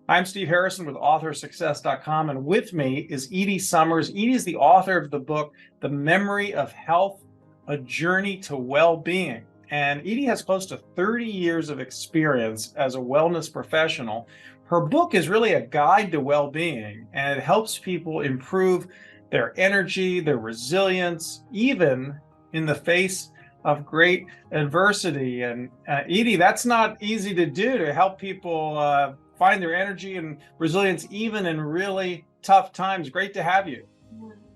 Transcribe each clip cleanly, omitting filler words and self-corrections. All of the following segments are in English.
I'm Steve Harrison with authorsuccess.com, and with me is Edie Summers. Edie is the author of the book, The Memory of Health, A Journey to Wellbeing. And Edie has close to 30 years of experience as a wellness professional. Her book is really a guide to well-being, and it helps people improve their energy, their resilience, even in the face of great adversity. And Edie, that's not easy to do, to help people find their energy and resilience even in really tough times. Great to have you.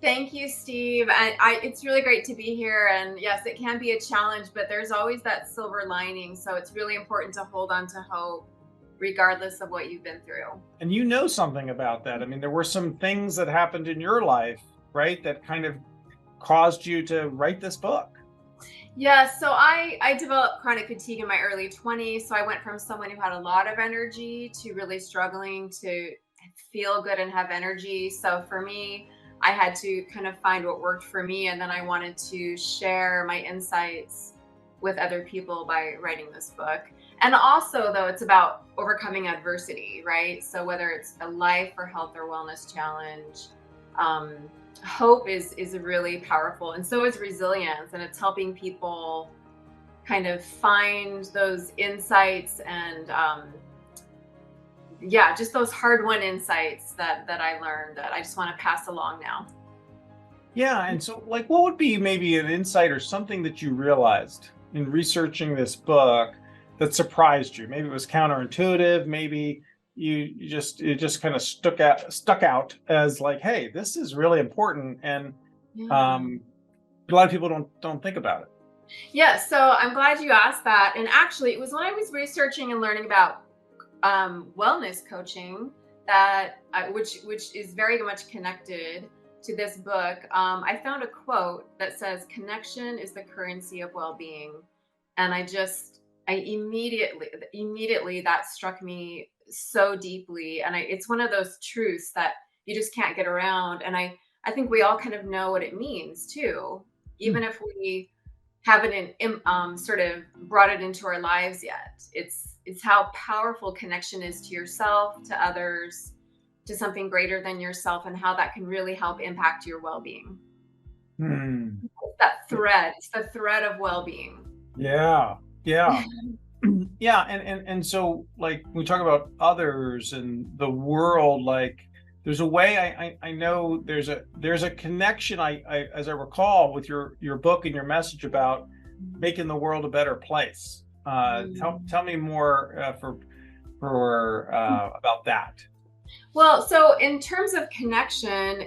Thank you, Steve. And it's really great to be here. And yes, it can be a challenge, but there's always that silver lining. So it's really important to hold on to hope, regardless of what you've been through. And you know something about that. I mean, there were some things that happened in your life, right, that kind of caused you to write this book. Yeah, so I developed chronic fatigue in my early 20s. So I went from someone who had a lot of energy to really struggling to feel good and have energy. So for me, I had to kind of find what worked for me. And then I wanted to share my insights with other people by writing this book. And also, though, it's about overcoming adversity, right? So whether it's a life or health or wellness challenge, um, hope is really powerful, and so is resilience, and it's helping people kind of find those insights and yeah, just those hard-won insights that I learned that I just want to pass along now. Yeah. And so, like, what would be maybe an insight or something that you realized in researching this book that surprised you? Maybe it was counterintuitive. Maybe it just kind of stuck out as like, hey, this is really important, and Yeah. um, a lot of people don't think about it. Yeah, so I'm glad you asked that. And actually, it was when I was researching and learning about wellness coaching which is very much connected to this book. I found a quote that says, "Connection is the currency of well-being," and I immediately that struck me so deeply. And it's one of those truths that you just can't get around. And I think we all kind of know what it means too, Hmm. even if we haven't sort of brought it into our lives yet. It's how powerful connection is to yourself, to others, to something greater than yourself, and how that can really help impact your well-being. Hmm. It's that thread. It's the thread of well-being. Yeah. Yeah. Yeah. And so, like, we talk about others and the world, like, there's a way I know there's a connection, I as I recall, with your book and your message about making the world a better place. Tell me more for about that. Well, so in terms of connection,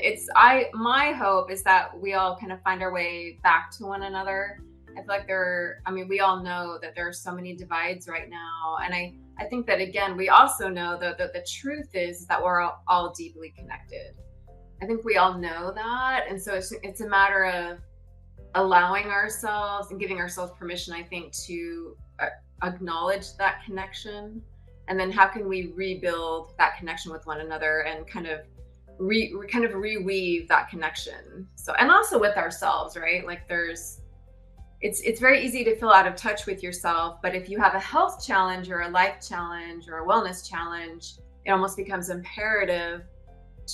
my hope is that we all kind of find our way back to one another. I feel like I mean, we all know that there are so many divides right now. And I think that, again, we also know that the truth is that we're all deeply connected. I think we all know that. And so it's a matter of allowing ourselves and giving ourselves permission, I think, to acknowledge that connection. And then how can we rebuild that connection with one another and kind of reweave that connection. So, and also with ourselves, right? Like it's very easy to feel out of touch with yourself, but if you have a health challenge or a life challenge or a wellness challenge, it almost becomes imperative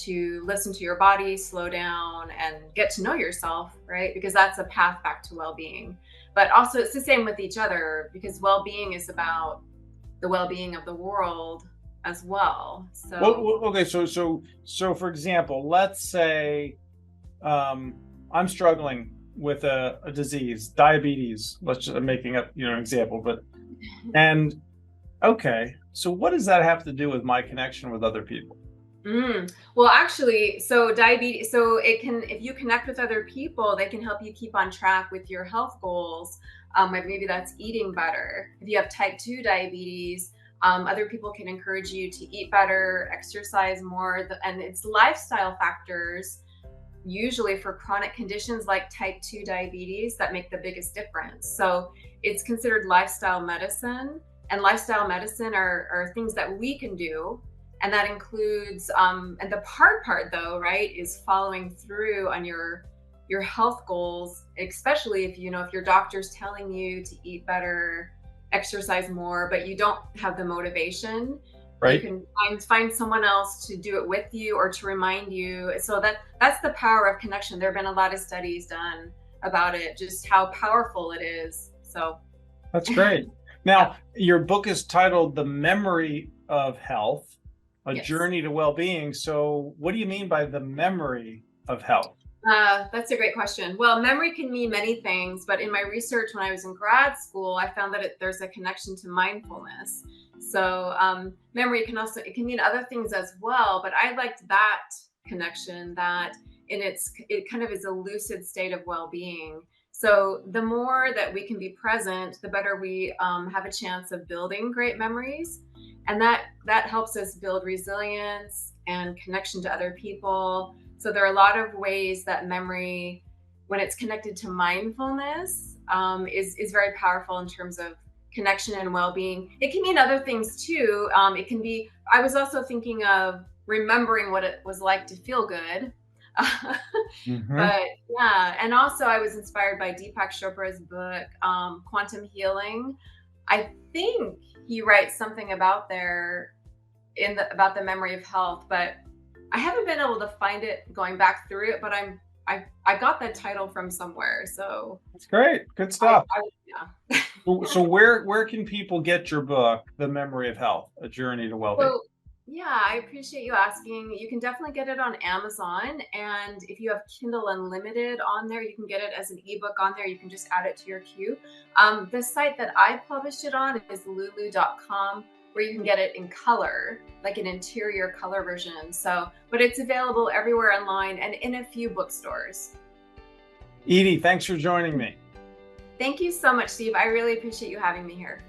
to listen to your body, slow down, and get to know yourself, right? Because that's a path back to well-being. But also, it's the same with each other, because well-being is about the well-being of the world as well. So, Okay, so for example, let's say I'm struggling with a disease, diabetes. I'm making up, an example, but and okay, so what does that have to do with my connection with other people? well, actually, so diabetes, so it can, if you connect with other people, they can help you keep on track with your health goals. Like maybe that's eating better. If you have type 2 diabetes, other people can encourage you to eat better, exercise more, and it's lifestyle factors, usually for chronic conditions like type 2 diabetes, that make the biggest difference. So it's considered lifestyle medicine, and lifestyle medicine are things that we can do. And that includes, and the hard part though, right, is following through on your health goals, especially if if your doctor's telling you to eat better, exercise more, but you don't have the motivation. You Right. can find someone else to do it with you or to remind you. So that's the power of connection. There have been a lot of studies done about it, just how powerful it is. So That's great. yeah. Now, your book is titled The Memory of Health, A Yes. Journey to Well-being. So what do you mean by the memory of health? That's a great question. Well, memory can mean many things, but in my research when I was in grad school, I found that there's a connection to mindfulness. So memory can also, it can mean other things as well, but I liked that connection, that it kind of is a lucid state of well-being. So the more that we can be present, the better we have a chance of building great memories, and that helps us build resilience and connection to other people. So there are a lot of ways that memory, when it's connected to mindfulness, is very powerful in terms of connection and well-being. It can mean other things too. It can be. I was also thinking of remembering what it was like to feel good. Hmm. But yeah, and also I was inspired by Deepak Chopra's book, Quantum Healing. I think he writes something about there about the memory of health, but I haven't been able to find it going back through it. But I got that title from somewhere, so That's great. Good I, stuff. I yeah. So where can people get your book, The Memory of Health, A Journey to Well-being? So yeah, I appreciate you asking. You can definitely get it on Amazon, and if you have Kindle Unlimited on there, you can get it as an ebook on there. You can just add it to your queue. The site that I published it on is lulu.com, where you can get it in color, like an interior color version. So, but it's available everywhere online and in a few bookstores. Edie, thanks for joining me. Thank you so much, Steve. I really appreciate you having me here.